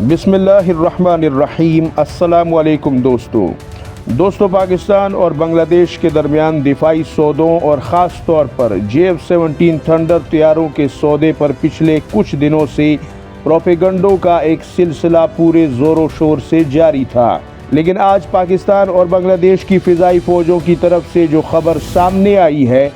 बिस्मिल्लाहिर्रहमानिर्रहीम। अस्सलाम वालेकुम दोस्तों, पाकिस्तान और बांग्लादेश के दरमियान दिफाई सौदों और ख़ास तौर पर J-17 थंडर तैयारों के सौदे पर पिछले कुछ दिनों से प्रोपेगंडों का एक सिलसिला पूरे ज़ोरों शोर से जारी था। लेकिन आज पाकिस्तान और बांग्लादेश की फ़िज़ाई फ़ौजों की तरफ से जो खबर सामने आई है,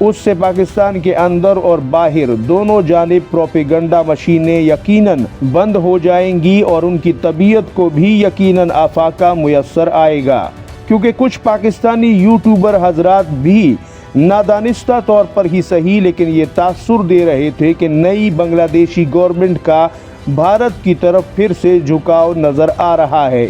उससे पाकिस्तान के अंदर और बाहर दोनों जानिब प्रोपेगंडा मशीनें यकीनन बंद हो जाएंगी और उनकी तबीयत को भी यकीनन आफाका मुयस्सर आएगा। क्योंकि कुछ पाकिस्तानी यूट्यूबर हजरात भी नादानिस्ता तौर पर ही सही लेकिन ये तासुर दे रहे थे कि नई बांग्लादेशी गवर्नमेंट का भारत की तरफ फिर से झुकाव नज़र आ रहा है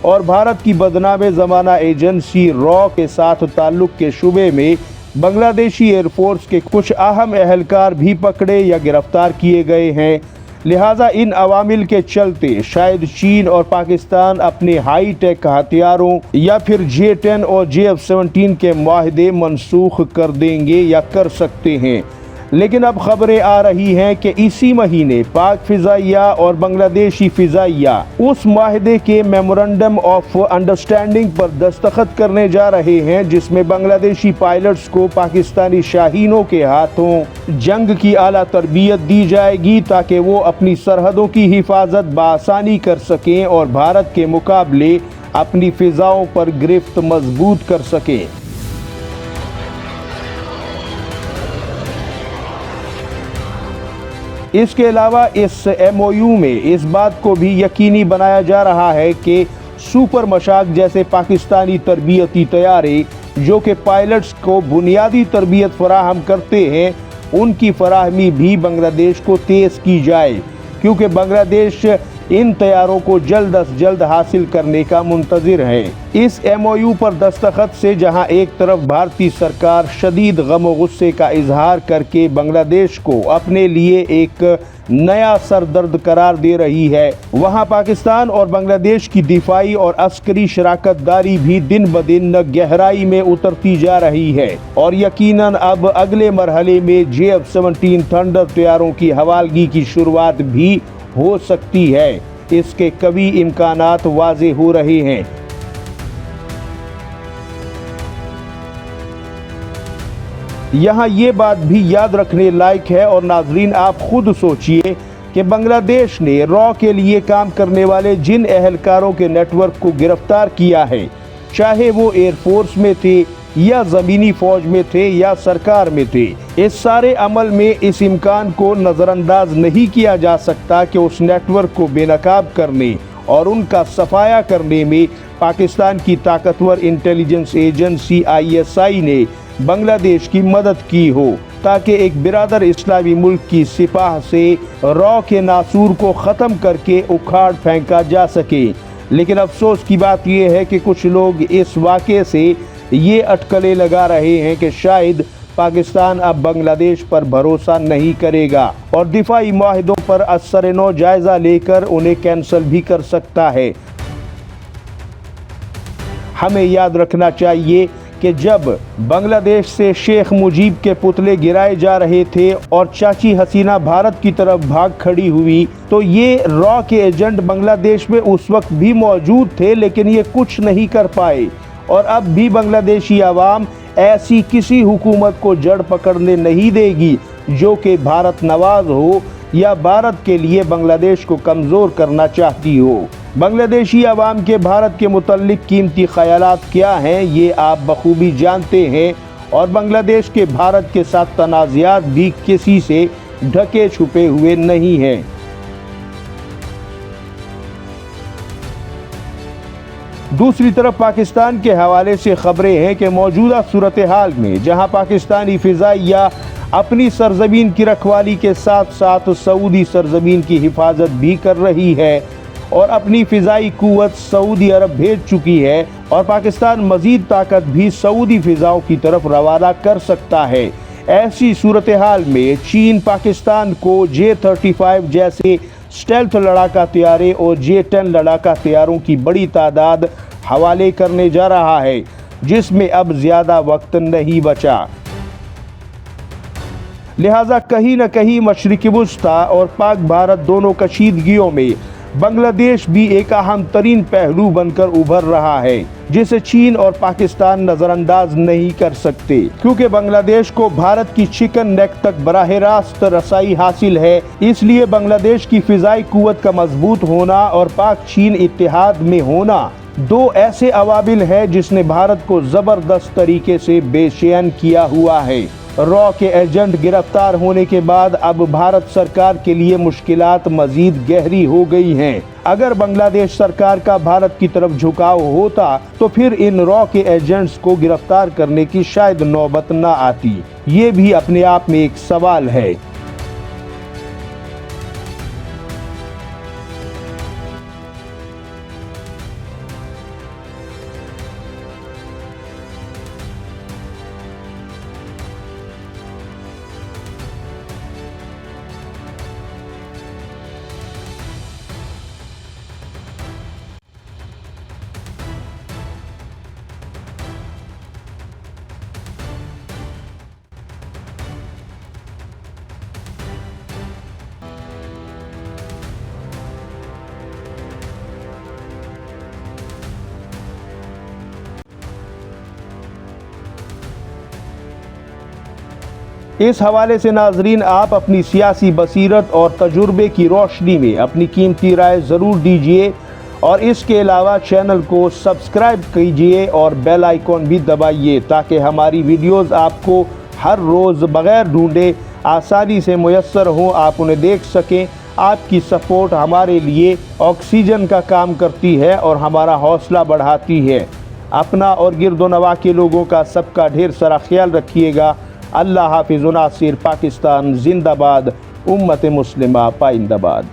और भारत की बदनाम ज़माना एजेंसी रॉ के साथ ताल्लुक़ के शुबे में बांग्लादेशी एयरफोर्स के कुछ अहम एहलकार भी पकड़े या गिरफ्तार किए गए हैं। लिहाजा इन अवामिल के चलते शायद चीन और पाकिस्तान अपने हाई टेक हथियारों या फिर J-10 और J-17 के मुआहदे मनसूख कर देंगे या कर सकते हैं। लेकिन अब खबरें आ रही हैं कि इसी महीने पाक फ़िज़ाइया और बांग्लादेशी फ़िज़ाइया उस मुआहदे के मेमोरेंडम ऑफ अंडरस्टैंडिंग पर दस्तखत करने जा रहे हैं, जिसमें बांग्लादेशी पायलट्स को पाकिस्तानी शाहीनों के हाथों जंग की आला तरबियत दी जाएगी ताकि वो अपनी सरहदों की हिफाजत बआसानी कर सकें और भारत के मुकाबले अपनी फ़िज़ाओं पर गिरफ्त मजबूत कर सकें। इसके अलावा इस MOU में इस बात को भी यकीनी बनाया जा रहा है कि सुपर मशाक जैसे पाकिस्तानी तरबियती तैयारे जो कि पायलट्स को बुनियादी तरबियत फराहम करते हैं, उनकी फराहमी भी बांग्लादेश को तेज़ की जाए, क्योंकि बांग्लादेश इन तैयारों को जल्द अज जल्द हासिल करने का मुंतज़िर है। इस MOU पर दस्तखत से जहां एक तरफ भारतीय सरकार शदीद गम और गुस्से का इजहार करके बांग्लादेश को अपने लिए एक नया सरदर्द करार दे रही है, वहां पाकिस्तान और बांग्लादेश की दिफाई और अस्करी शराकतदारी भी दिन ब दिन गहराई में उतरती जा रही है और यकीनन अब अगले मरहले में J-17 थंडर तैयारों की हवालगी की शुरुआत भी हो सकती है। इसके कभी इम्कानात वाज़े हो रहे हैं। यहाँ ये बात भी याद रखने लायक है और नाजरीन आप खुद सोचिए कि बांग्लादेश ने रॉ के लिए काम करने वाले जिन एहलकारों के नेटवर्क को गिरफ्तार किया है, चाहे वो एयरफोर्स में थे या ज़मीनी फ़ौज में थे या सरकार में थे, इस सारे अमल में इस इम्कान को नज़रअंदाज नहीं किया जा सकता कि उस नेटवर्क को बेनकाब करने और उनका सफाया करने में पाकिस्तान की ताकतवर इंटेलिजेंस एजेंसी ISI ने बांग्लादेश की मदद की हो, ताकि एक बिरादर इस्लामी मुल्क की सिपाह से रॉ के नासूर को ख़त्म करके उखाड़ फेंका जा सके। लेकिन अफसोस की बात यह है कि कुछ लोग इस वाक़े से ये अटकलें लगा रहे हैं कि शायद पाकिस्तान अब बांग्लादेश पर भरोसा नहीं करेगा और दिफाई मुआहदों पर असर-ए-नौ जायज़ा लेकर उन्हें कैंसिल भी कर सकता है। हमें याद रखना चाहिए कि जब बांग्लादेश से शेख मुजीब के पुतले गिराए जा रहे थे और चाची हसीना भारत की तरफ भाग खड़ी हुई, तो ये रॉ के एजेंट बांग्लादेश में उस वक्त भी मौजूद थे, लेकिन ये कुछ नहीं कर पाए। और अब भी बांग्लादेशी आवाम ऐसी किसी हुकूमत को जड़ पकड़ने नहीं देगी जो कि भारत नवाज हो या भारत के लिए बांग्लादेश को कमज़ोर करना चाहती हो। बांग्लादेशी आवाम के भारत के मुतल्लिक कीमती ख़यालात क्या हैं, ये आप बखूबी जानते हैं और बांग्लादेश के भारत के साथ तनाज़ात भी किसी से ढके छुपे हुए नहीं हैं। दूसरी तरफ पाकिस्तान के हवाले से खबरें हैं कि मौजूदा सूरत हाल में जहां पाकिस्तानी फ़िज़ाइया अपनी सरज़मीन की रखवाली के साथ साथ सऊदी सरज़मीन की हिफाजत भी कर रही है और अपनी फ़िज़ाई कुव्वत सऊदी अरब भेज चुकी है और पाकिस्तान मज़ीद ताकत भी सऊदी फ़िज़ाओं की तरफ रवाना कर सकता है। ऐसी सूरत हाल में चीन पाकिस्तान को J-35 जैसे स्टेल्थ लड़ाका तैयारे और J-10 लड़ाका तैयारों की बड़ी तादाद हवाले करने जा रहा है, जिसमें अब ज़्यादा वक्त नहीं बचा। लिहाजा कहीं न कहीं मशरिक़ वुस्ता और पाक भारत दोनों कशीदगियों में बांग्लादेश भी एक अहम तरीन पहलू बनकर उभर रहा है जिसे चीन और पाकिस्तान नजरअंदाज नहीं कर सकते, क्योंकि बांग्लादेश को भारत की चिकन नेक तक बराह रास्त रसाई हासिल है। इसलिए बांग्लादेश की फिजाई कुव्वत का मजबूत होना और पाक चीन इत्तेहाद में होना दो ऐसे अवाबिल है जिसने भारत को जबरदस्त तरीके से बेचैन किया हुआ है। रॉ के एजेंट गिरफ्तार होने के बाद अब भारत सरकार के लिए मुश्किलात मजीद गहरी हो गई हैं। अगर बांग्लादेश सरकार का भारत की तरफ झुकाव होता तो फिर इन रॉ के एजेंट्स को गिरफ्तार करने की शायद नौबत न आती। ये भी अपने आप में एक सवाल है। इस हवाले से नाजरीन, आप अपनी सियासी बसीरत और तजुर्बे की रोशनी में अपनी कीमती राय ज़रूर दीजिए और इसके अलावा चैनल को सब्सक्राइब कीजिए और बेल आइकॉन भी दबाइए ताकि हमारी वीडियोस आपको हर रोज़ बग़ैर ढूंढे आसानी से मुयस्सर हों, आप उन्हें देख सकें। आपकी सपोर्ट हमारे लिए ऑक्सीजन का काम करती है और हमारा हौसला बढ़ाती है। अपना और गिरदो नवा के लोगों का सबका ढेर सारा ख्याल रखिएगा। अल्लाह हाफिज़। नासिर पाकिस्तान जिंदाबाद, उम्मत मुस्लिमा पाइंदाबाद।